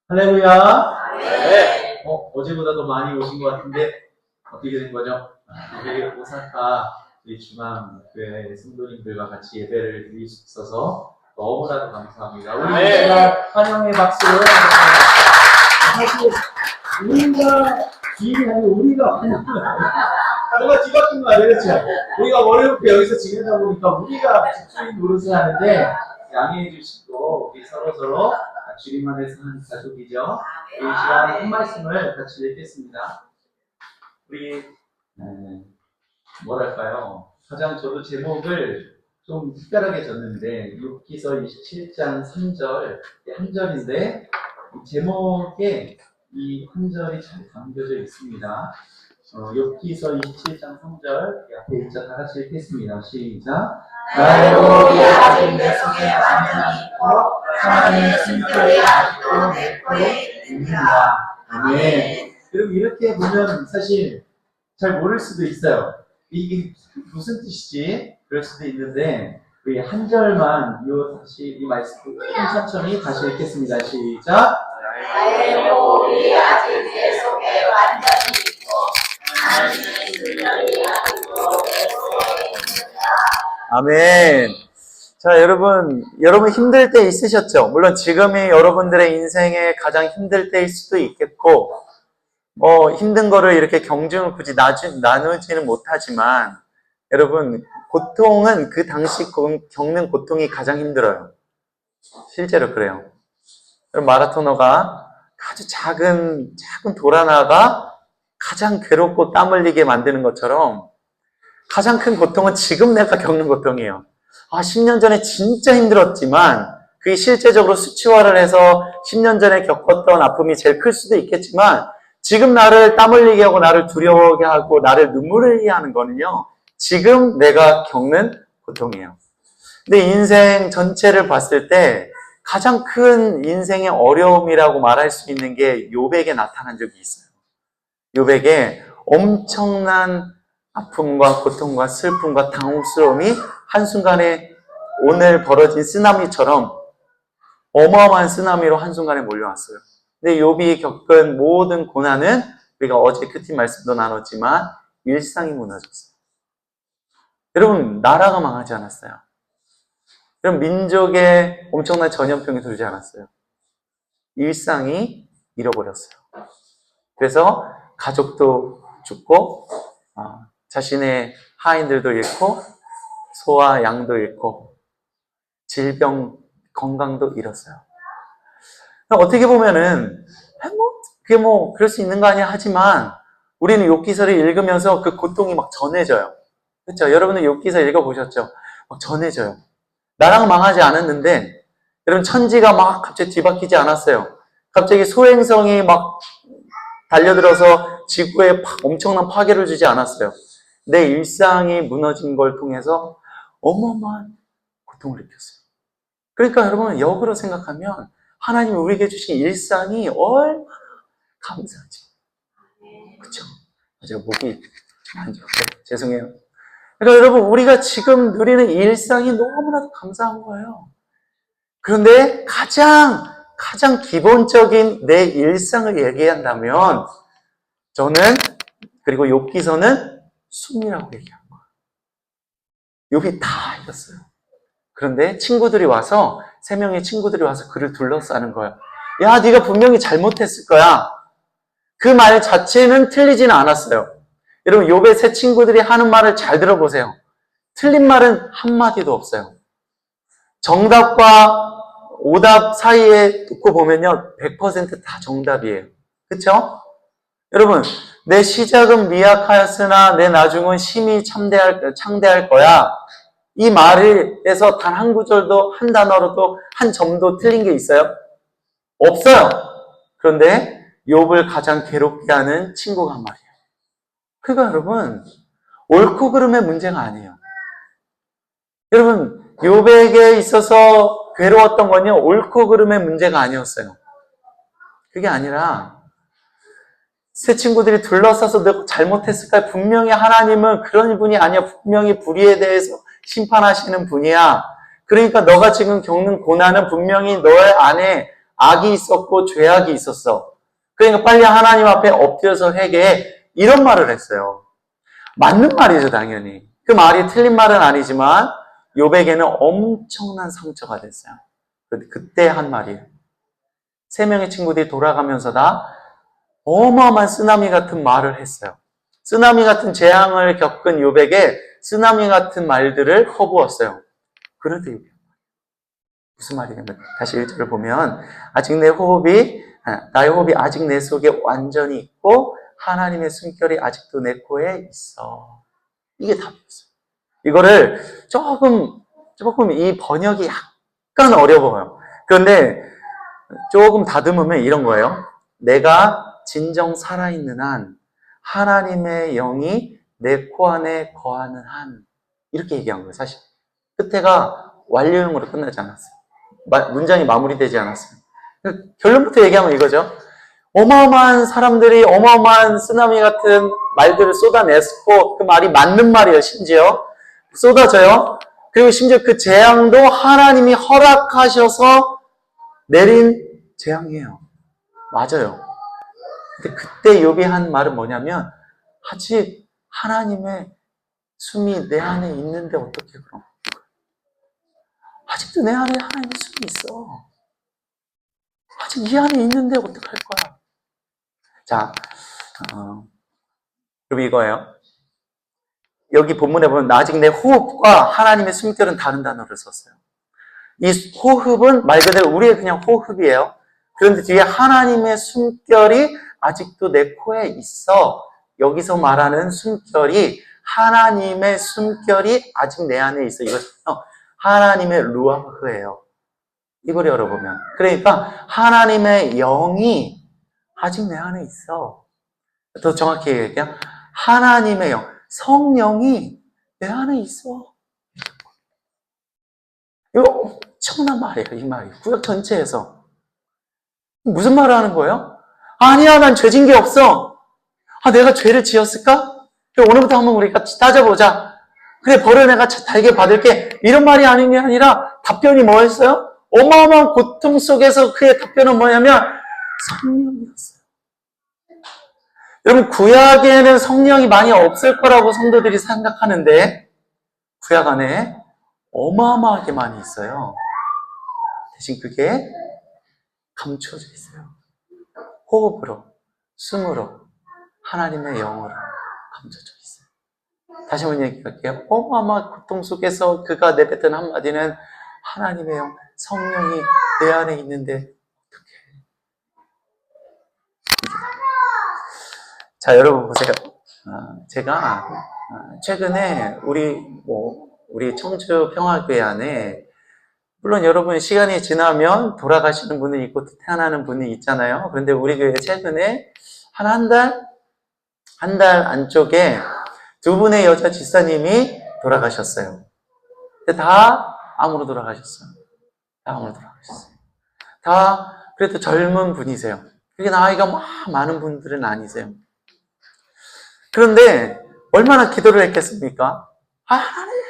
할렐루야. 네. 어제보다 더 많이 오신 것 같은데 어떻게 된 거죠? 우리 오사카 우리 중앙교회 성도님들과 같이 예배를 드릴 수 있어서 너무나도 감사합니다. 우리 제가 환영의 박수를 사실 우리가 주인이 아니고 우리가 정말 뒤바뀐 거 아니에요? 그렇죠? 우리가 월요일부터 여기서 지내다 보니까 우리가 집주인 노릇을 하는데 양해해 주시고 우리 서로 주님 안에서 한 가족이죠. 이 시간 한 말씀을 같이 읽겠습니다. 우리 뭐랄까요? 가장 저도 제목을 좀 특별하게 졌는데 욥기서 27장 3절 한 절인데 이 제목에 이 한 절이 잘 담겨져 있습니다. 욥기서 27장 3절 앞에 있자 다 같이 읽겠습니다. 시작. 나로 야진 내 속에 완전히 있고 하나님의 숨결이 아직도 내 코에 있느니라. 아멘. 여러분 이렇게 보면 사실 잘 모를 수도 있어요. 이게 무슨 뜻이지? 그럴 수도 있는데 우리 한 절만 다시 이 말씀 천천히 다시 읽겠습니다. 시작. 나로 야진 내 속에 완전히 있고 하나님의 숨결이 아직도 내 코에 있느니라. 아멘. 자, 여러분 힘들 때 있으셨죠? 물론 지금이 여러분들의 인생의 가장 힘들 때일 수도 있겠고, 힘든 거를 이렇게 경중을 굳이 나누지는 못하지만, 여러분, 고통은 그 당시 겪는 고통이 가장 힘들어요. 실제로 그래요. 마라토너가 아주 작은 돌 하나가 가장 괴롭고 땀 흘리게 만드는 것처럼, 가장 큰 고통은 지금 내가 겪는 고통이에요. 10년 전에 진짜 힘들었지만 그게 실제적으로 수치화를 해서 10년 전에 겪었던 아픔이 제일 클 수도 있겠지만 지금 나를 땀 흘리게 하고 나를 두려워하게 하고 나를 눈물 흘리게 하는 거는요. 지금 내가 겪는 고통이에요. 근데 인생 전체를 봤을 때 가장 큰 인생의 어려움이라고 말할 수 있는 게 욥에게 나타난 적이 있어요. 욥에게 엄청난 아픔과 고통과 슬픔과 당혹스러움이 한순간에 오늘 벌어진 쓰나미처럼 어마어마한 쓰나미로 한순간에 몰려왔어요. 근데 욥이 겪은 모든 고난은 우리가 어제 큐티 말씀도 나눴지만 일상이 무너졌어요. 여러분, 나라가 망하지 않았어요. 여러분, 민족에 엄청난 전염병이 돌지 않았어요. 일상이 잃어버렸어요. 그래서 가족도 죽고 자신의 하인들도 잃고 소와 양도 잃고 질병, 건강도 잃었어요. 어떻게 보면은 그게 그럴 수 있는 거 아니야 하지만 우리는 욥기서를 읽으면서 그 고통이 막 전해져요. 그렇죠? 여러분은 욥기서 읽어보셨죠? 막 전해져요. 나랑 망하지 않았는데 여러분 천지가 막 갑자기 뒤바뀌지 않았어요. 갑자기 소행성이 막 달려들어서 지구에 엄청난 파괴를 주지 않았어요. 내 일상이 무너진 걸 통해서 어마어마한 고통을 느꼈어요. 그러니까 여러분 역으로 생각하면 하나님이 우리에게 주신 일상이 얼마나 감사하지. 그렇죠? 제가 목이 좀 안 좋아요. 죄송해요. 그러니까 여러분 우리가 지금 누리는 일상이 너무나도 감사한 거예요. 그런데 가장 기본적인 내 일상을 얘기한다면 저는 그리고 욥기서는 숨이라고 얘기한 거예요. 욥이 다 이겼어요. 그런데 친구들이 와서 3명의 친구들이 와서 그를 둘러싸는 거예요. 야, 네가 분명히 잘못했을 거야. 그 말 자체는 틀리지는 않았어요. 여러분 욥의 3 친구들이 하는 말을 잘 들어보세요. 틀린 말은 한마디도 없어요. 정답과 오답 사이에 듣고 보면요 100% 다 정답이에요. 그렇죠? 여러분 내 시작은 미약하였으나 내 나중은 심히 창대할 거야. 이 말에서 단 한 구절도 한 단어로도 한 점도 틀린 게 있어요? 없어요. 그런데 욥을 가장 괴롭게 하는 친구가 한 말이에요. 그러니까 여러분 옳고 그름의 문제가 아니에요. 여러분 욥에게 있어서 괴로웠던 건요 옳고 그름의 문제가 아니었어요. 그게 아니라 세 친구들이 둘러싸서 내가 잘못했을까? 분명히 하나님은 그런 분이 아니야. 분명히 불의에 대해서 심판하시는 분이야. 그러니까 너가 지금 겪는 고난은 분명히 너의 안에 악이 있었고 죄악이 있었어. 그러니까 빨리 하나님 앞에 엎드려서 회개해. 이런 말을 했어요. 맞는 말이죠, 당연히. 그 말이 틀린 말은 아니지만 욥에게는 엄청난 상처가 됐어요. 그때 한 말이에요. 3명의 친구들이 돌아가면서 다 어마어마한 쓰나미 같은 말을 했어요. 쓰나미 같은 재앙을 겪은 욥에게 쓰나미 같은 말들을 퍼부었어요. 그런데 욥이 무슨 말이냐면 다시 1절을 보면 나의 호흡이 아직 내 속에 완전히 있고 하나님의 숨결이 아직도 내 코에 있어. 이게 답이었어요. 이거를 조금 이 번역이 약간 어려워요. 그런데 조금 다듬으면 이런 거예요. 내가 진정 살아있는 한 하나님의 영이 내 코 안에 거하는 한 이렇게 얘기한 거예요. 사실 끝에가 완료형으로 끝나지 않았어요. 문장이 마무리되지 않았어요. 결론부터 얘기하면 이거죠. 어마어마한 사람들이 어마어마한 쓰나미 같은 말들을 쏟아냈고 그 말이 맞는 말이에요. 심지어 쏟아져요. 그리고 심지어 그 재앙도 하나님이 허락하셔서 내린 재앙이에요. 맞아요. 근데 그때 욥이 한 말은 뭐냐면 아직 하나님의 숨이 내 안에 있는데 어떻게 그럼? 아직도 내 안에 하나님의 숨이 있어. 아직 이 안에 있는데 어떡할 거야? 자, 그럼 이거예요. 여기 본문에 보면 아직 내 호흡과 하나님의 숨결은 다른 단어를 썼어요. 이 호흡은 말 그대로 우리의 그냥 호흡이에요. 그런데 뒤에 하나님의 숨결이 아직도 내 코에 있어. 여기서 말하는 숨결이 하나님의 숨결이 아직 내 안에 있어. 이것은 하나님의 루아흐예요. 이걸 열어보면. 그러니까 하나님의 영이 아직 내 안에 있어. 더 정확히 얘기하면 하나님의 영, 성령이 내 안에 있어. 이거 엄청난 말이에요. 이 말이. 구약 전체에서. 무슨 말을 하는 거예요? 아니야, 난 죄진 게 없어. 내가 죄를 지었을까? 그럼 오늘부터 한번 우리 같이 따져보자. 그래, 벌을 내가 달게 받을게. 이런 말이 아닌 게 아니라 답변이 뭐였어요? 어마어마한 고통 속에서 그의 답변은 뭐냐면 성령이었어요. 여러분, 구약에는 성령이 많이 없을 거라고 성도들이 생각하는데 구약 안에 어마어마하게 많이 있어요. 대신 그게 감춰져 있어요. 호흡으로, 숨으로, 하나님의 영으로 감춰져 있어요. 다시 한번 얘기할게요. 어마어마한 고통 속에서 그가 내뱉은 한마디는 하나님의 영, 성령이 내 안에 있는데 어떻게 해? 자, 여러분 보세요. 제가 최근에 우리 청주 평화교회 안에 물론 여러분 시간이 지나면 돌아가시는 분이 있고 태어나는 분이 있잖아요. 그런데 우리 교회 최근에 한 달 안쪽에 2분의 여자 집사님이 돌아가셨어요. 근데 다 암으로 돌아가셨어요. 다 그래도 젊은 분이세요. 그게 나이가 많은 분들은 아니세요. 그런데 얼마나 기도를 했겠습니까? 하나님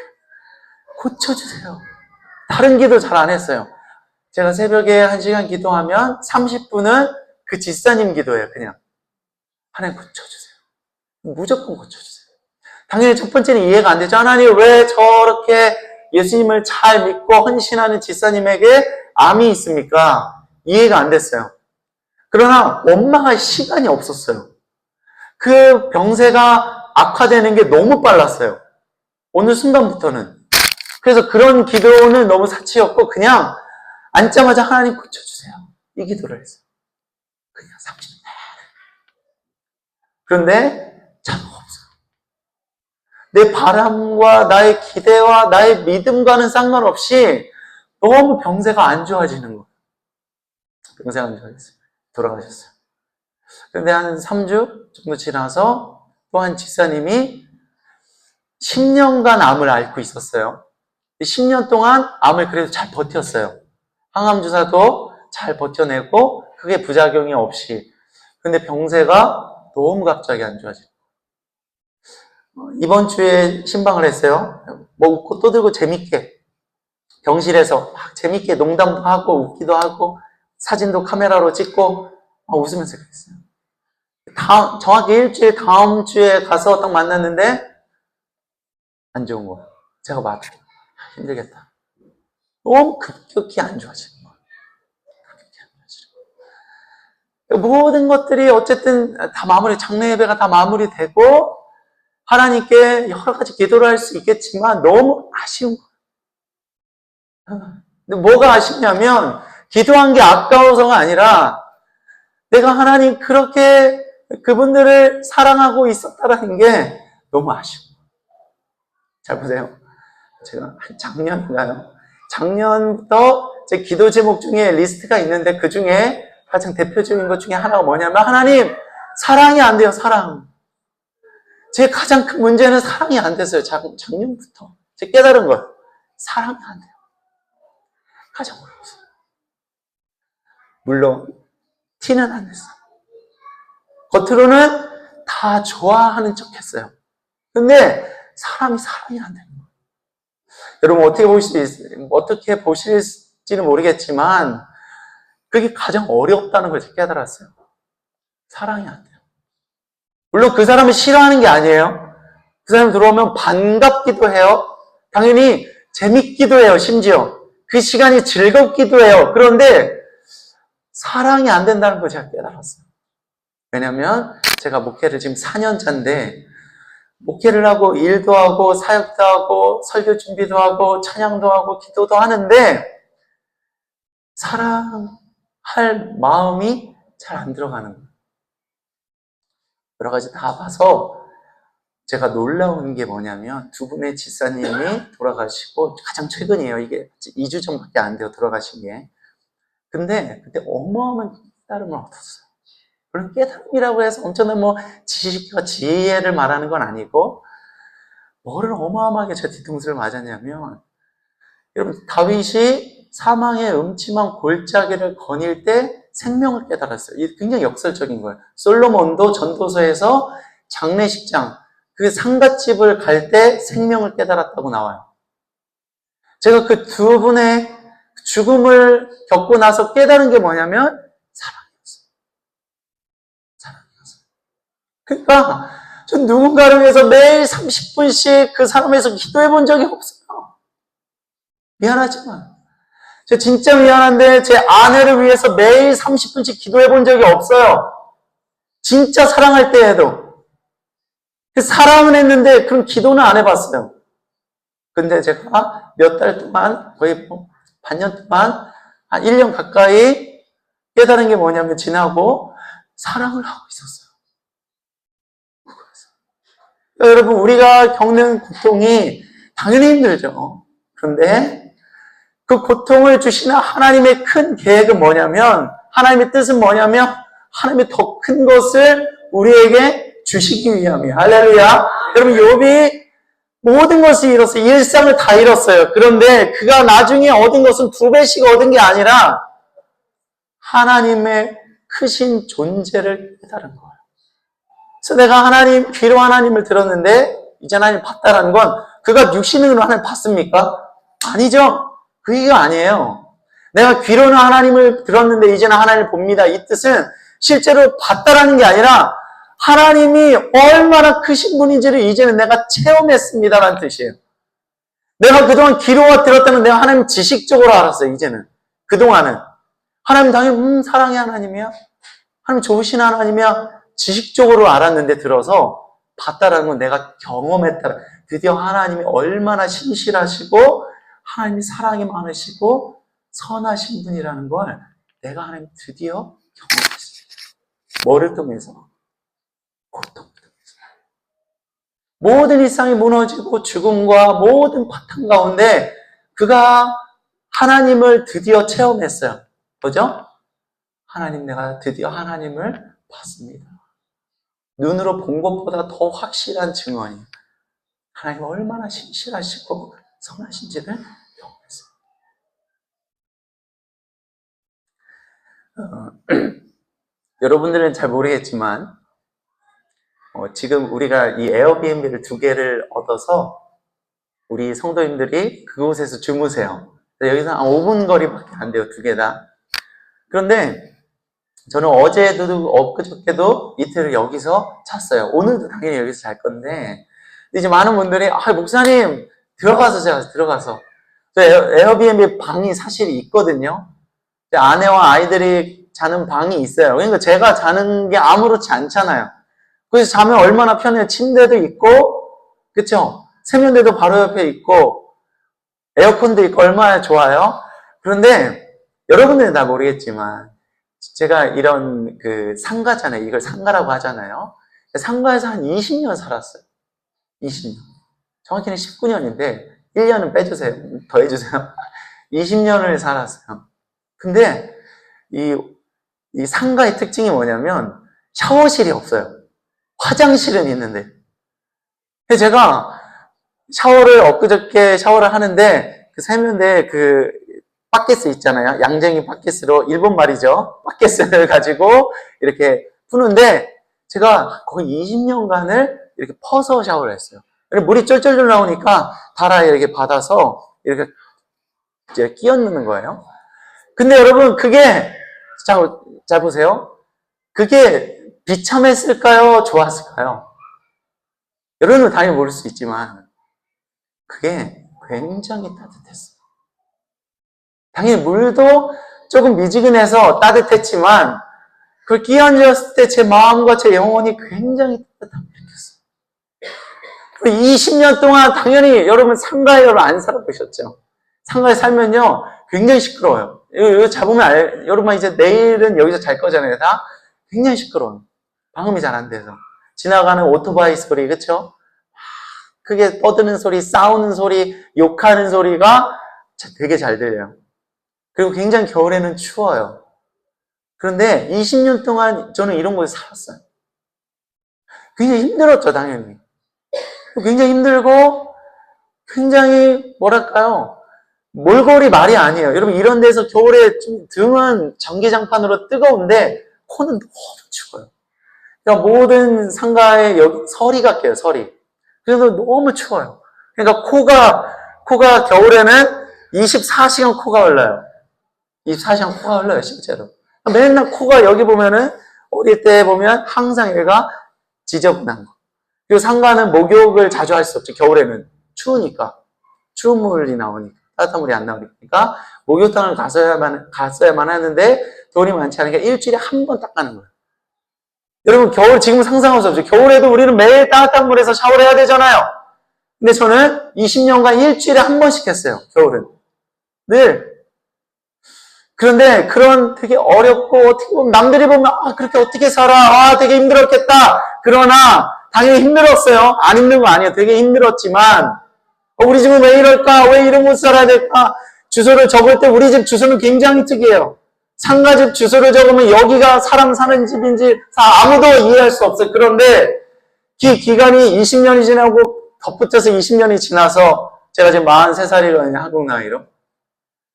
고쳐주세요. 다른 기도 잘 안 했어요. 제가 새벽에 1시간 기도하면 30분은 그 집사님 기도예요. 그냥 하나님 고쳐주세요. 무조건 고쳐주세요. 당연히 첫 번째는 이해가 안 되죠. 하나님 왜 저렇게 예수님을 잘 믿고 헌신하는 집사님에게 암이 있습니까? 이해가 안 됐어요. 그러나 엄마가 시간이 없었어요. 그 병세가 악화되는 게 너무 빨랐어요. 어느 순간부터는. 그래서 그런 기도는 너무 사치였고 그냥 앉자마자 하나님 고쳐주세요. 이 기도를 했어요. 그냥 30분. 그런데 참 없어요. 내 바람과 나의 기대와 나의 믿음과는 상관없이 너무 병세가 안 좋아지는 거예요. 병세가 안 좋아졌어요. 돌아가셨어요. 그런데 한 3주 정도 지나서 또 한 집사님이 10년간 암을 앓고 있었어요. 10년 동안 암을 그래도 잘 버텼어요. 항암 주사도 잘 버텨내고 크게 부작용이 없이. 근데 병세가 너무 갑자기 안 좋아지고 이번 주에 신방을 했어요. 웃고 떠들고 재밌게 병실에서 막 재밌게 농담도 하고 웃기도 하고 사진도 카메라로 찍고 웃으면서 그랬어요. 정확히 일주일 다음 주에 가서 딱 만났는데 안 좋은 거예요. 제가 봐도 힘들겠다. 너무 급격히 안 좋아지는 거예요. 모든 것들이 어쨌든 다 장례 예배가 다 마무리되고 하나님께 여러 가지 기도를 할 수 있겠지만 너무 아쉬운 거예요. 근데 뭐가 아쉽냐면 기도한 게 아까워서가 아니라 내가 하나님 그렇게 그분들을 사랑하고 있었다라는 게 너무 아쉬워. 잘 보세요. 제가 작년인가요? 작년부터 제 기도 제목 중에 리스트가 있는데 그 중에 가장 대표적인 것 중에 하나가 뭐냐면 하나님 사랑이 안 돼요. 사랑. 제 가장 큰 문제는 사랑이 안 됐어요. 작년부터 제가 깨달은 거예요. 사랑이 안 돼요. 가장 어려웠어요. 물론 티는 안 냈어요. 겉으로는 다 좋아하는 척 했어요. 근데 사랑이 안 되는 거예요. 여러분 어떻게 보실지는 모르겠지만 그게 가장 어렵다는 걸 제가 깨달았어요. 사랑이 안 돼요. 물론 그 사람을 싫어하는 게 아니에요. 그 사람이 들어오면 반갑기도 해요. 당연히 재밌기도 해요. 심지어 그 시간이 즐겁기도 해요. 그런데 사랑이 안 된다는 걸 제가 깨달았어요. 왜냐면 제가 목회를 지금 4년차인데 목회를 하고 일도 하고 사역도 하고 설교 준비도 하고 찬양도 하고 기도도 하는데 사랑할 마음이 잘 안 들어가는 거예요. 여러 가지 다 봐서 제가 놀라운 게 뭐냐면 두 분의 집사님이 돌아가시고 가장 최근이에요. 이게 2주 전밖에 안 돼요. 돌아가신 게. 근데 그때 어마어마한 깨달음을 얻었어요. 물론 깨달음이라고 해서 엄청난 지식과 지혜를 말하는 건 아니고 뭐를 어마어마하게 제 뒤통수를 맞았냐면 여러분 다윗이 사망의 음침한 골짜기를 거닐 때 생명을 깨달았어요. 이게 굉장히 역설적인 거예요. 솔로몬도 전도서에서 장례식장 그 상갓집을 갈 때 생명을 깨달았다고 나와요. 제가 그 두 분의 죽음을 겪고 나서 깨달은 게 뭐냐면 사랑이었어요. 그러니까 전 누군가를 위해서 매일 30분씩 그 사람에서 기도해 본 적이 없어요. 미안하지만 제가 진짜 미안한데 제 아내를 위해서 매일 30분씩 기도해 본 적이 없어요. 진짜 사랑할 때에도. 사랑은 했는데 그럼 기도는 안 해봤어요. 근데 제가 몇 달 동안 거의 반년 동안 한 1년 가까이 깨달은 게 뭐냐면 지나고 사랑을 하고 있었어요. 여러분 우리가 겪는 고통이 당연히 힘들죠. 그런데 그 고통을 주시는 하나님의 큰 계획은 뭐냐면 하나님의 뜻은 뭐냐면 하나님의 더 큰 것을 우리에게 주시기 위함이에요. 할렐루야. 여러분 욥이 모든 것을 잃었어요. 일상을 다 잃었어요. 그런데 그가 나중에 얻은 것은 2배씩 얻은 게 아니라 하나님의 크신 존재를 깨달은 거예요. 그래서 내가 귀로 하나님을 들었는데 이제 하나님 봤다라는 건 그가 육신으로 하나님 봤습니까? 아니죠. 그 얘기가 아니에요. 내가 귀로는 하나님을 들었는데 이제는 하나님을 봅니다. 이 뜻은 실제로 봤다라는 게 아니라 하나님이 얼마나 크신 분인지를 이제는 내가 체험했습니다라는 뜻이에요. 내가 그동안 귀로만 들었다면 내가 하나님 지식적으로 알았어요. 이제는. 그동안은. 하나님 당연히 사랑의 하나님이야. 하나님 좋으신 하나님이야. 지식적으로 알았는데 들어서 봤다라는 건 내가 경험했다. 드디어 하나님이 얼마나 신실하시고 하나님이 사랑이 많으시고 선하신 분이라는 걸 내가 하나님 드디어 경험했습니다. 뭐를 통해서? 고통을 통해서. 모든 일상이 무너지고 죽음과 모든 파탄 가운데 그가 하나님을 드디어 체험했어요. 뭐죠? 하나님, 내가 드디어 하나님을 봤습니다. 눈으로 본 것보다 더 확실한 증언이에요. 하나님 얼마나 신실하시고 선하신지를 경험했어요. 여러분들은 잘 모르겠지만 지금 우리가 이 에어비앤비를 2개를 얻어서 우리 성도님들이 그곳에서 주무세요. 여기서 한 5분 거리밖에 안 돼요. 2개 다. 그런데 저는 어제도 엊그저께도 이틀을 여기서 잤어요. 오늘도 당연히 여기서 잘 건데 이제 많은 분들이 목사님 들어가서 제가 들어가서 저 에어비앤비 방이 사실 있거든요. 아내와 아이들이 자는 방이 있어요. 그러니까 제가 자는 게 아무렇지 않잖아요. 그래서 자면 얼마나 편해요. 침대도 있고, 그쵸? 세면대도 바로 옆에 있고, 에어컨도 있고, 얼마나 좋아요. 그런데 여러분들은 다 모르겠지만 제가 이런 상가잖아요. 이걸 상가라고 하잖아요. 상가에서 한 20년 살았어요. 20년. 정확히는 19년인데 1년은 빼주세요. 더 해주세요. 20년을 살았어요. 근데 이 상가의 특징이 뭐냐면 샤워실이 없어요. 화장실은 있는데. 제가 샤워를 엊그저께 샤워를 하는데 그 세면대에 바켓스 있잖아요. 양쟁이 바켓스로 일본 말이죠. 바켓스를 가지고 이렇게 푸는데 제가 거의 20년간을 이렇게 퍼서 샤워를 했어요. 물이 쫄쫄쫄 나오니까 달아에 이렇게 받아서 이렇게 이제 끼워 넣는 거예요. 근데 여러분 그게 자 보세요. 그게 비참했을까요? 좋았을까요? 여러분은 당연히 모를 수 있지만 그게 굉장히 따뜻했어요. 당연히 물도 조금 미지근해서 따뜻했지만 그걸 끼얹었을 때 제 마음과 제 영혼이 굉장히 따뜻함을 느꼈어요. 20년 동안 당연히 여러분 상가에 여러분 안 살아보셨죠? 상가에 살면요 굉장히 시끄러워요. 이거 잡으면 여러분 이제 내일은 여기서 잘 거잖아요. 다 굉장히 시끄러워요. 방음이 잘 안 돼서 지나가는 오토바이 소리 그쵸? 크게 떠드는 소리, 싸우는 소리, 욕하는 소리가 되게 잘 들려요. 그리고 굉장히 겨울에는 추워요. 그런데 20년 동안 저는 이런 곳에 살았어요. 굉장히 힘들었죠, 당연히. 굉장히 힘들고 굉장히 뭐랄까요? 몰골이 말이 아니에요. 여러분 이런 데서 겨울에 좀 등은 전기장판으로 뜨거운데 코는 너무 추워요. 그러니까 모든 상가에 여기 서리가 껴요, 서리. 그래서 너무 추워요. 그러니까 코가 겨울에는 24시간 코가 흘러요. 24시간 코가 흘러요, 실제로. 맨날 코가 여기 보면은, 어릴 때 보면 항상 얘가 지저분한 거. 그리고 상가는 목욕을 자주 할 수 없죠, 겨울에는. 추우니까. 추운 물이 나오니까. 따뜻한 물이 안 나오니까. 목욕탕을 갔어야만 하는데, 돈이 많지 않으니까 일주일에 한 번 닦아는 거예요. 여러분, 겨울 지금 상상할 수 없죠. 겨울에도 우리는 매일 따뜻한 물에서 샤워를 해야 되잖아요. 근데 저는 20년간 일주일에 한 번씩 했어요, 겨울은. 늘. 그런데 그런 되게 어렵고, 어떻게 보면 남들이 보면, 그렇게 어떻게 살아? 되게 힘들었겠다. 그러나, 당연히 힘들었어요. 안 힘든 거 아니에요. 되게 힘들었지만, 우리 집은 왜 이럴까? 왜 이런 곳 살아야 될까? 주소를 적을 때 우리 집 주소는 굉장히 특이해요. 상가집 주소를 적으면 여기가 사람 사는 집인지 아무도 이해할 수 없어요. 그런데 기간이 20년이 지나고 덧붙여서 20년이 지나서 제가 지금 43살이거든요. 한국 나이로.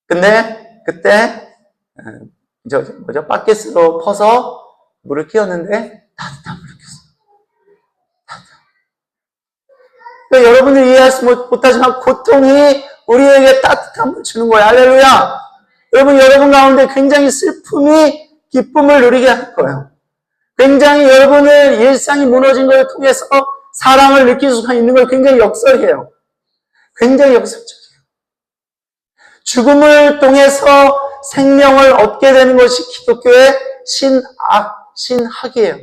근데 그때 바켓으로 퍼서 물을 끼웠는데 따뜻함을 느꼈어요. 그러니까 여러분들이 이해할 수 못하지만 고통이 우리에게 따뜻함을 주는 거예요. 할렐루야. 여러분 가운데 굉장히 슬픔이 기쁨을 누리게 할 거예요. 굉장히 여러분의 일상이 무너진 걸 통해서 사랑을 느낄 수가 있는 걸 굉장히 역설해요. 굉장히 역설적이에요. 죽음을 통해서 생명을 얻게 되는 것이 기독교의 신학이에요.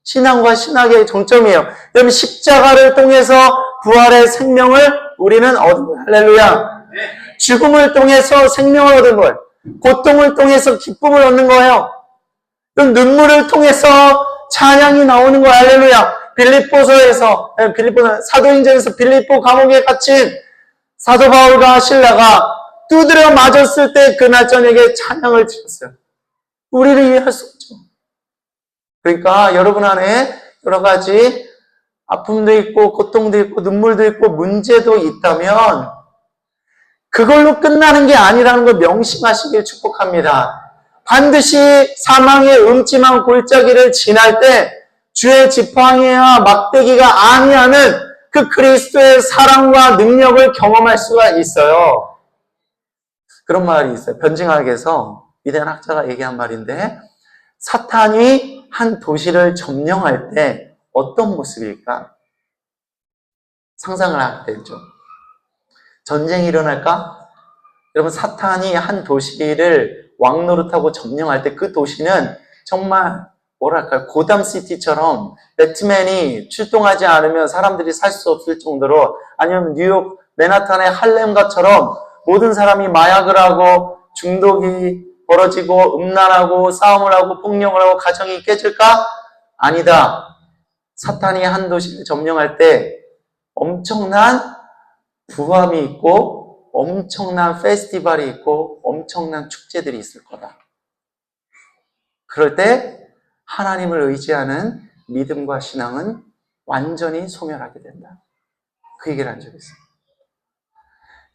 신앙과 신학의 정점이에요. 여러분 십자가를 통해서 부활의 생명을 우리는 얻은 거예요. 할렐루야. 죽음을 통해서 생명을 얻은 거예요. 고통을 통해서 기쁨을 얻는 거예요. 눈물을 통해서 찬양이 나오는 거예요. 할렐루야. 사도행전에서 빌립보 감옥에 갇힌 사도 바울과 실라가 두드려 맞았을 때 그날 저녁에 찬양을 지었어요. 우리를 이해할 수 없죠. 그러니까 여러분 안에 여러 가지 아픔도 있고 고통도 있고 눈물도 있고 문제도 있다면 그걸로 끝나는 게 아니라는 걸 명심하시길 축복합니다. 반드시 사망의 음침한 골짜기를 지날 때 주의 지팡이와 막대기가 아니하는 그 그리스도의 사랑과 능력을 경험할 수가 있어요. 그런 말이 있어요. 변증학에서 위대한 학자가 얘기한 말인데, 사탄이 한 도시를 점령할 때 어떤 모습일까? 상상을 하게 되죠. 전쟁이 일어날까? 여러분, 사탄이 한 도시를 왕노릇하고 점령할 때 그 도시는 정말 뭐랄까요, 고담시티처럼 배트맨이 출동하지 않으면 사람들이 살 수 없을 정도로, 아니면 뉴욕 맨하탄의 할렘가처럼 모든 사람이 마약을 하고 중독이 벌어지고 음란하고 싸움을 하고 폭력을 하고 가정이 깨질까? 아니다. 사탄이 한 도시를 점령할 때 엄청난 부함이 있고 엄청난 페스티벌이 있고 엄청난 축제들이 있을 거다. 그럴 때 하나님을 의지하는 믿음과 신앙은 완전히 소멸하게 된다. 그 얘기를 한 적이 있어요.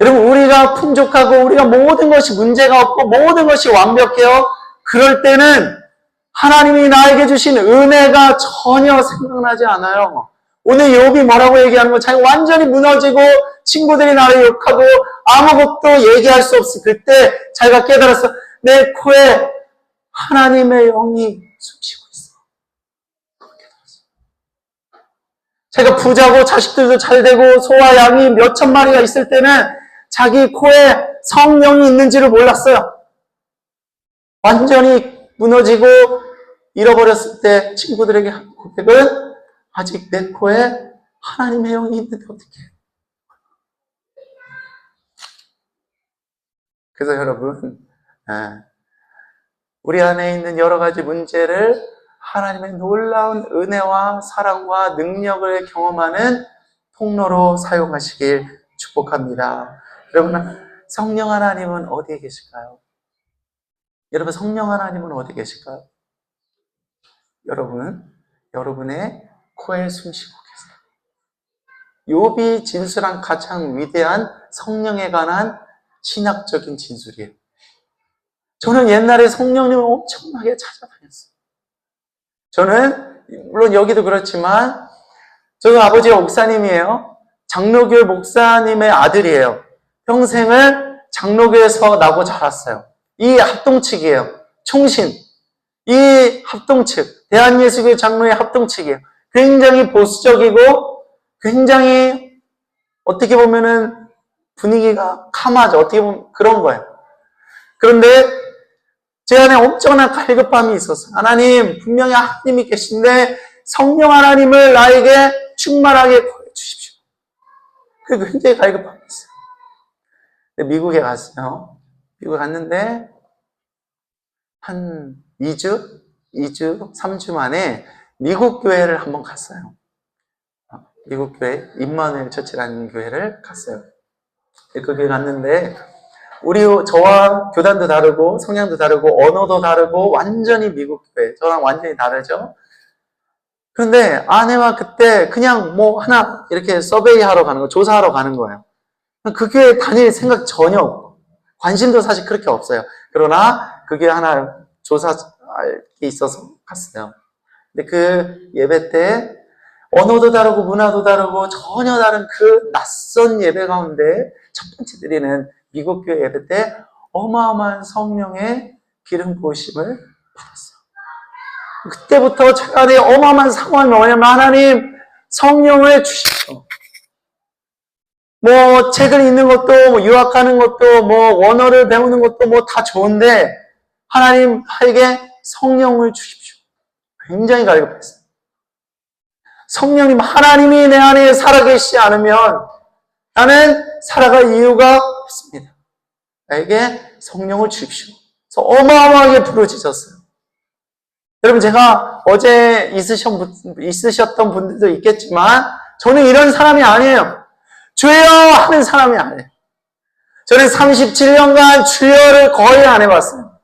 여러분, 우리가 풍족하고 우리가 모든 것이 문제가 없고 모든 것이 완벽해요. 그럴 때는 하나님이 나에게 주신 은혜가 전혀 생각나지 않아요. 오늘 욥이 뭐라고 얘기하는 거? 자기가 완전히 무너지고 친구들이 나를 욕하고 아무것도 얘기할 수 없어. 그때 자기가 깨달았어. 내 코에 하나님의 영이 숨쉬고 있어. 자기가 부자고 자식들도 잘 되고 소와 양이 몇천 마리가 있을 때는 자기 코에 성령이 있는지를 몰랐어요. 완전히 무너지고 잃어버렸을 때 친구들에게 한 고백은 아직 내 코에 하나님의 영이 있는데 어떻게? 그래서 여러분, 우리 안에 있는 여러 가지 문제를 하나님의 놀라운 은혜와 사랑과 능력을 경험하는 통로로 사용하시길 축복합니다. 여러분, 성령 하나님은 어디에 계실까요? 여러분, 성령 하나님은 어디 계실까요? 여러분의 코에 숨쉬고 계세요. 욥이 진술한 가장 위대한 성령에 관한 신학적인 진술이에요. 저는 옛날에 성령님을 엄청나게 찾아다녔어요. 저는 물론 여기도 그렇지만 저도 아버지가 목사님이에요. 장로교회 목사님의 아들이에요. 평생을 장로교회에서 나고 자랐어요. 이 합동측이에요. 총신. 이 합동측, 대한예수교회 장로의 합동측이에요. 굉장히 보수적이고 굉장히 어떻게 보면은 분위기가 캄하죠. 어떻게 보면 그런 거예요. 그런데 제 안에 엄청난 갈급함이 있었어요. 하나님, 분명히 하나님이 계신데 성령 하나님을 나에게 충만하게 주십시오. 그게 굉장히 갈급함이 있어요. 미국에 갔어요. 미국 갔는데 한 2주, 3주 만에 미국 교회를 한번 갔어요. 미국 교회, 임마누엘 처치라는 교회를 갔어요. 그 교회 갔는데 저와 교단도 다르고 성향도 다르고 언어도 다르고 완전히 미국 교회, 저랑 완전히 다르죠. 그런데 아내와 그때 그냥 뭐 하나 이렇게 서베이 하러 가는 거, 조사하러 가는 거예요. 그 교회 다닐 생각 전혀 없고 관심도 사실 그렇게 없어요. 그러나 그 교회 하나 조사할 게 있어서 갔어요. 근데 그 예배 때 언어도 다르고 문화도 다르고 전혀 다른 그 낯선 예배 가운데 첫 번째 드리는 미국 교회 예배 때 어마어마한 성령의 기름 부으심을 받았어요. 그때부터 제 안에 어마어마한 상황이 뭐냐면 하나님 성령을 주십시오. 뭐 책을 읽는 것도 뭐 유학하는 것도 뭐 언어를 배우는 것도 뭐 다 좋은데 하나님 나에게 성령을 주십시오. 굉장히 갈급했어요. 성령님, 하나님이 내 안에 살아계시지 않으면 나는 살아갈 이유가 없습니다. 나에게 성령을 주십시오. 그래서 어마어마하게 부르짖었어요. 여러분, 제가 어제 있으셨던 분들도 있겠지만 저는 이런 사람이 아니에요. 주여 하는 사람이 아니에요. 저는 37년간 주여를 거의 안 해봤어요.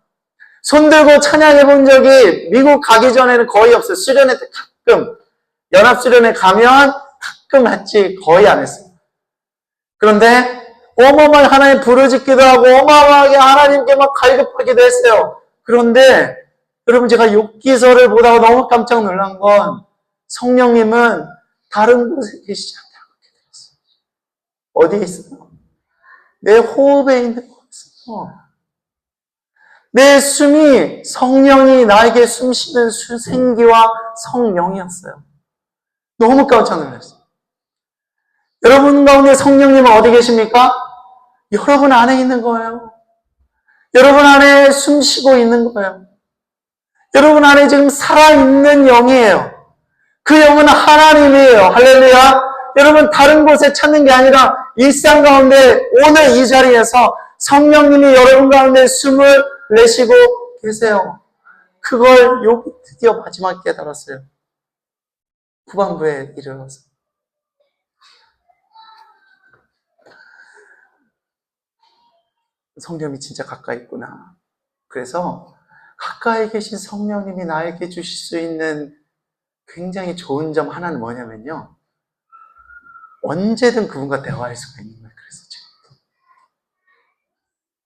손들고 찬양해 본 적이 미국 가기 전에는 거의 없어요. 수련회 때 가끔, 연합수련회 가면 가끔 했지 거의 안 했어요. 그런데 어마어마하게 하나님 부르짖기도 하고 어마어마하게 하나님께 막 갈급하기도 했어요. 그런데 여러분, 제가 욥기서를 보다가 너무 깜짝 놀란 건 성령님은 다른 곳에 계시지 않다고 들었어요. 어디에 있어요? 내 호흡에 있는 곳에서. 내 숨이 성령이 나에게 숨쉬는 생기와 성령이었어요. 너무 깜짝 놀랐어요. 여러분 가운데 성령님은 어디 계십니까? 여러분 안에 있는 거예요. 여러분 안에 숨쉬고 있는 거예요. 여러분 안에 지금 살아있는 영이에요. 그 영은 하나님이에요. 할렐루야. 여러분 다른 곳에 찾는 게 아니라 일상 가운데 오늘 이 자리에서 성령님이 여러분 가운데 숨을 내쉬고 계세요. 그걸 여기 드디어 마지막 깨달았어요. 후반부에 이르러서. 성령이 진짜 가까이 있구나. 그래서 가까이 계신 성령님이 나에게 주실 수 있는 굉장히 좋은 점 하나는 뭐냐면요. 언제든 그분과 대화할 수가 있는 거예요. 그래서 지금도.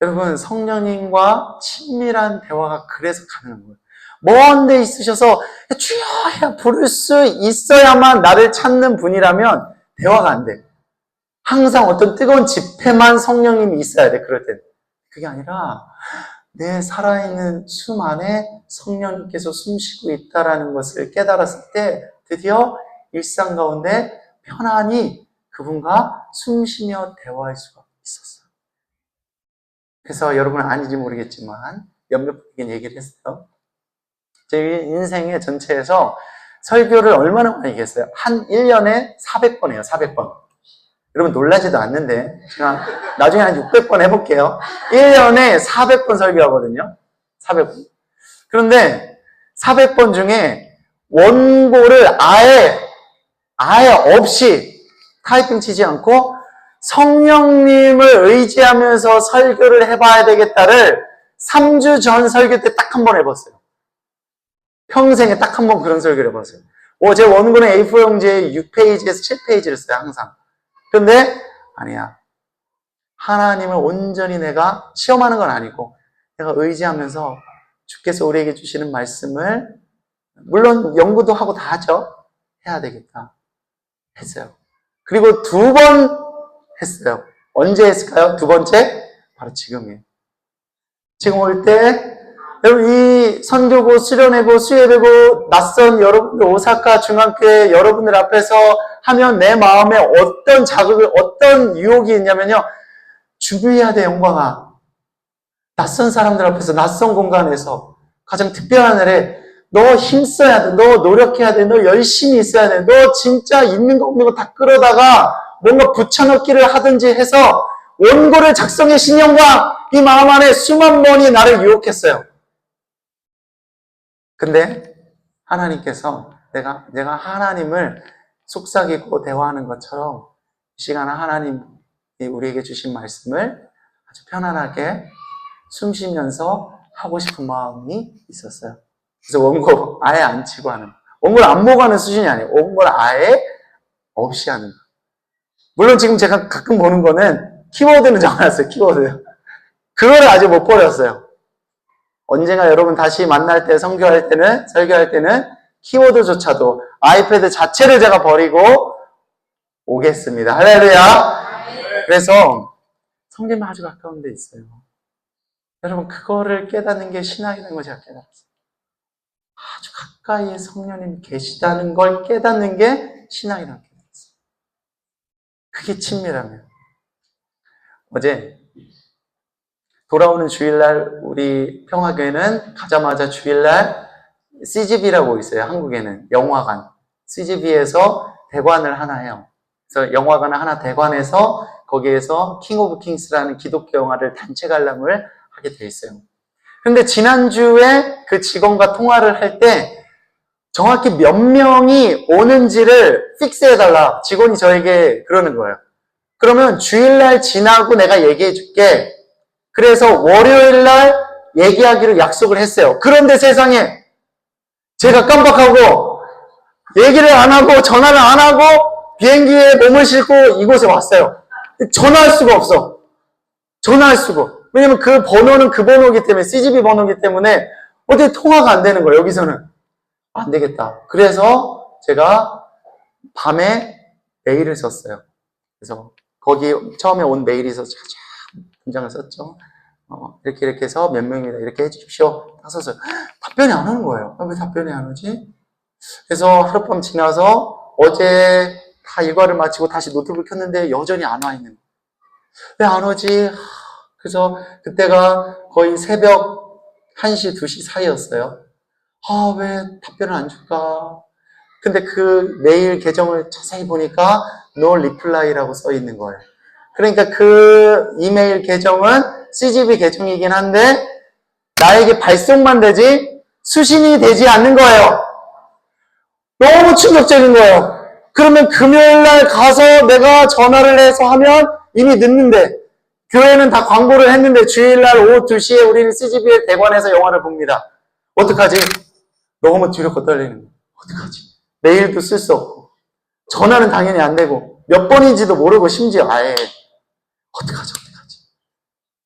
여러분, 성령님과 친밀한 대화가 그래서 가능한 거예요. 먼 데 있으셔서 주여 해야 부를 수 있어야만 나를 찾는 분이라면 대화가 안 돼. 항상 어떤 뜨거운 집회만 성령님이 있어야 돼. 그럴 땐. 그게 아니라 내 살아있는 숨 안에 성령님께서 숨쉬고 있다는 것을 깨달았을 때 드디어 일상 가운데 편안히 그분과 숨쉬며 대화할 수가 있었어요. 그래서 여러분은 아닌지 모르겠지만 몇몇 분에게 얘기를 했어요. 제 인생의 전체에서 설교를 얼마나 많이 얘기했어요? 한 1년에 400번 해요. 400번. 여러분 놀라지도 않는데 제가 나중에 한 600번 해볼게요. 1년에 400번 설교하거든요. 400번. 그런데 400번 중에 원고를 아예 없이 타이핑 치지 않고 성령님을 의지하면서 설교를 해봐야 되겠다를 3주 전 설교 때 딱 한 번 해봤어요. 평생에 딱 한 번 그런 설교를 해봤어요. 제 원고는 A4 용지에 6페이지에서 7페이지를 써요. 항상. 근데 아니야. 하나님을 온전히 내가 시험하는 건 아니고 내가 의지하면서 주께서 우리에게 주시는 말씀을 물론 연구도 하고 다 하죠. 해야 되겠다. 했어요. 그리고 2번 했어요. 언제 했을까요? 2번째? 바로 지금이에요. 지금 올 때 여러분 이 선교고 수련회고 수예배고 낯선 여러분들 오사카 중앙교회 여러분들 앞에서 하면 내 마음에 어떤 자극을 어떤 유혹이 있냐면요. 준비해야 돼 영광아. 낯선 사람들 앞에서 낯선 공간에서 가장 특별한 날에 너 힘써야 돼. 너 노력해야 돼. 너 열심히 있어야 돼. 너 진짜 있는 거 없는 거 다 끌어다가 뭔가 붙여넣기를 하든지 해서 원고를 작성해 신영광 이 마음 안에 수만 번이 나를 유혹했어요. 근데 하나님께서 내가 하나님을 속삭이고 대화하는 것처럼 이 시간에 하나님이 우리에게 주신 말씀을 아주 편안하게 숨 쉬면서 하고 싶은 마음이 있었어요. 그래서 원고 아예 안 치고 하는 원고를 안 보고 하는 수준이 아니에요. 원고를 아예 없이 하는 거. 물론 지금 제가 가끔 보는 거는 키워드는 적어놨어요. 키워드. 그거를 아직 못 버렸어요. 언젠가 여러분 다시 만날 때 설교할 때는 키워드조차도 아이패드 자체를 제가 버리고 오겠습니다. 할렐루야. 그래서 성경이 아주 가까운 데 있어요. 여러분 그거를 깨닫는 게 신학이라는 걸 제가 깨달았어요. 아주 가까이에 성령님이 계시다는 걸 깨닫는 게 신학이라는 걸 깨달았어요. 그게 친밀함이에요. 어제 돌아오는 주일날 우리 평화교회는 가자마자 주일날 CGV라고 있어요. 한국에는 영화관. CGV에서 대관을 하나 해요. 그래서 영화관을 하나 대관해서 거기에서 킹 오브 킹스라는 기독교 영화를 단체 관람을 하게 돼 있어요. 그런데 지난주에 그 직원과 통화를 할 때 정확히 몇 명이 오는지를 픽스해달라. 직원이 저에게 그러는 거예요. 그러면 주일날 지나고 내가 얘기해 줄게. 그래서 월요일날 얘기하기로 약속을 했어요. 그런데 세상에 제가 깜빡하고 얘기를 안 하고 전화를 안 하고 비행기에 몸을 싣고 이곳에 왔어요. 전화할 수가 없어. 전화할 수가. 왜냐면 그 번호는 그 번호이기 때문에 CGV 번호이기 때문에 어떻게 통화가 안 되는 거예요. 여기서는. 안 되겠다. 그래서 제가 밤에 메일을 썼어요. 그래서 거기 처음에 온 메일에서 문장을 썼죠. 이렇게 해서 몇 명입니다. 이렇게 해주십시오. 딱 썼어요. 답변이 안 오는 거예요. 왜 답변이 안 오지? 그래서 하룻밤 지나서 어제 다 일과를 마치고 다시 노트북을 켰는데 여전히 안 와 있는 거예요. 왜 안 오지? 그래서 그때가 거의 새벽 1시, 2시 사이였어요. 왜 답변을 안 줄까? 근데 그 메일 계정을 자세히 보니까 no reply라고 써 있는 거예요. 그러니까 그 이메일 계정은 CGV 계정이긴 한데 나에게 발송만 되지 수신이 되지 않는 거예요. 너무 충격적인 거예요. 그러면 금요일날 가서 내가 전화를 해서 하면 이미 늦는데 교회는 다 광고를 했는데 주일날 오후 2시에 우리는 CGV의 대관에서 영화를 봅니다. 어떡하지? 너무 두렵고 떨리는 거예요. 어떡하지? 메일도 쓸 수 없고 전화는 당연히 안 되고 몇 번인지도 모르고 심지어 아예 어떡하지?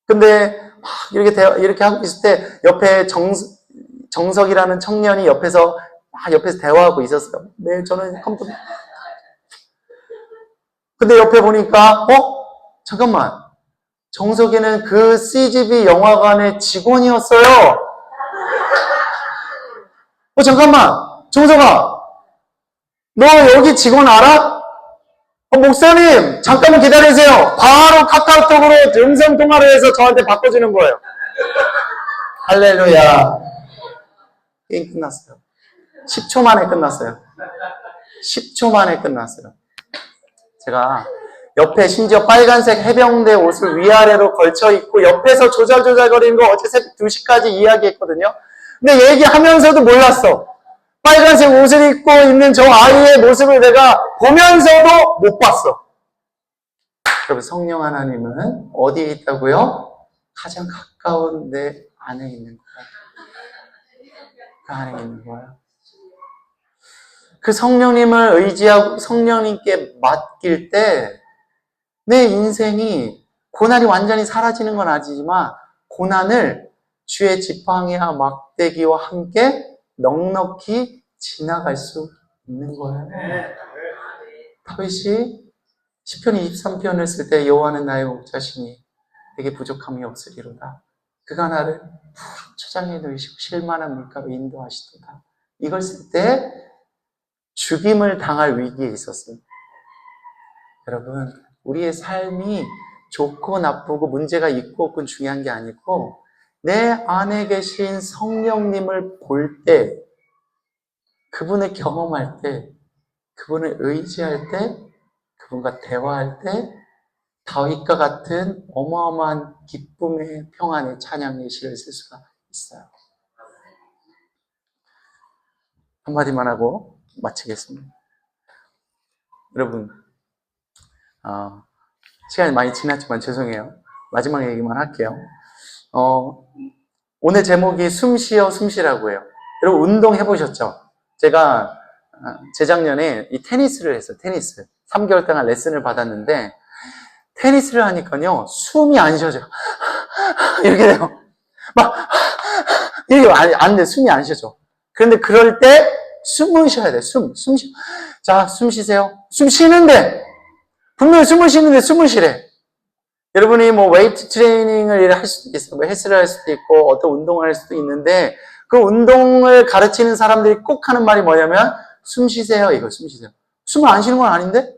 근데 막 이렇게 하고 있을 때 옆에 정석이라는 청년이 옆에서 대화하고 있었어요. 네, 저는 컴퓨터. 근데 옆에 보니까 잠깐만. 정석이는 그 CGV 영화관의 직원이었어요. 잠깐만. 정석아. 너 여기 직원 알아? 목사님, 잠깐만 기다리세요. 바로 카카오톡으로 음성통화를 해서 저한테 바꿔주는 거예요. 할렐루야. 게임 끝났어요. 10초 만에 끝났어요. 10초 만에 끝났어요. 제가 옆에 심지어 빨간색 해병대 옷을 위아래로 걸쳐 입고 옆에서 조잘조잘거리는 거 어제 새벽 2시까지 이야기했거든요. 근데 얘기하면서도 몰랐어. 빨간색 옷을 입고 있는 저 아이의 모습을 내가 보면서도 못 봤어. 여러분, 성령 하나님은 어디에 있다고요? 가장 가까운 내 안에 있는 거예요. 그 안에 있는 거예요. 그 성령님을 의지하고 성령님께 맡길 때 내 인생이 고난이 완전히 사라지는 건 아니지만 고난을 주의 지팡이와 막대기와 함께 넉넉히 지나갈 수 있는 거예요. 다윗이 시편 23편을 쓸 때 여호와는 나의 목자시니 내게 부족함이 없으리로다. 그가 나를 푸른 초장에 누이시고 실만한 물가로 인도하시도다. 이걸 쓸 때 죽임을 당할 위기에 있었어요. 여러분, 우리의 삶이 좋고 나쁘고 문제가 있고 없고 중요한 게 아니고 내 안에 계신 성령님을 볼 때, 그분을 경험할 때, 그분을 의지할 때, 그분과 대화할 때 다윗과 같은 어마어마한 기쁨의 평안의 찬양의 시를 쓸 수가 있어요. 한마디만 하고 마치겠습니다. 여러분, 시간이 많이 지났지만 죄송해요. 마지막 얘기만 할게요. 오늘 제목이 숨쉬어 숨쉬라고 해요. 여러분, 운동 해보셨죠? 제가 재작년에 이 테니스를 했어요. 테니스. 3개월 동안 레슨을 받았는데 테니스를 하니까요, 숨이 안 쉬어져요. 이렇게 돼요. 이게 안 돼. 숨이 안 쉬어져. 그런데 그럴 때 숨을 쉬어야 돼. 숨 쉬어. 자, 숨 쉬세요. 숨 쉬는데, 분명히 숨을 쉬는데 숨을 쉬래. 여러분이 뭐 웨이트 트레이닝을 할 수도 있어요. 뭐 헬스를 할 수도 있고, 어떤 운동을 할 수도 있는데, 그 운동을 가르치는 사람들이 꼭 하는 말이 뭐냐면, 숨 쉬세요. 이거 숨 쉬세요. 숨을 안 쉬는 건 아닌데?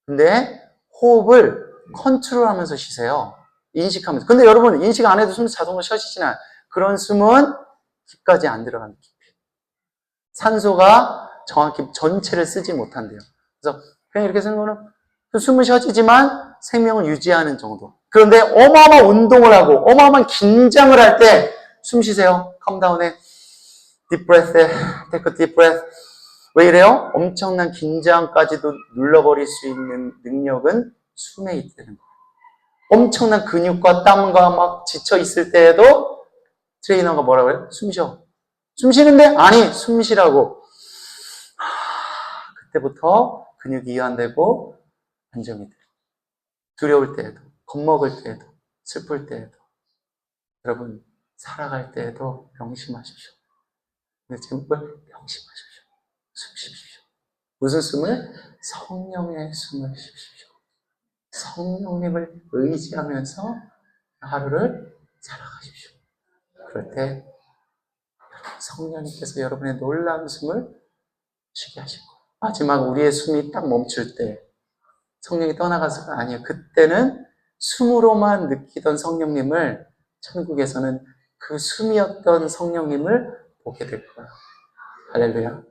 근데 호흡을 컨트롤 하면서 쉬세요. 인식하면서. 근데 여러분, 인식 안 해도 숨 자동으로 쉬어지지나 그런 숨은 깊까지 안 들어가는 깊이. 산소가 정확히 전체를 쓰지 못한대요. 그래서 그냥 이렇게 생각하면 숨은 쉬어지지만 생명을 유지하는 정도. 그런데 어마어마한 운동을 하고 어마어마한 긴장을 할 때 숨 쉬세요. 컴다운에 deep breath, take a deep breath. 왜 이래요? 엄청난 긴장까지도 눌러버릴 수 있는 능력은 숨에 있다는 거예요. 엄청난 근육과 땀과 막 지쳐 있을 때에도 트레이너가 뭐라고 해요? 숨 쉬어. 숨 쉬는데? 아니, 숨 쉬라고. 그때부터 근육이 이완되고 안정이 돼요. 두려울 때에도, 겁먹을 때에도, 슬플 때에도, 여러분, 살아갈 때에도 명심하십시오. 근데 제목을 명심하십시오. 숨 쉬십시오. 무슨 숨을? 성령의 숨을 쉬십시오. 성령님을 의지하면서 하루를 그럴 때 성령님께서 여러분의 놀라운 숨을 쉬게 하시고 마지막 우리의 숨이 딱 멈출 때 성령이 떠나가서가 아니에요. 그때는 숨으로만 느끼던 성령님을 천국에서는 그 숨이었던 성령님을 보게 될 거예요. 할렐루야.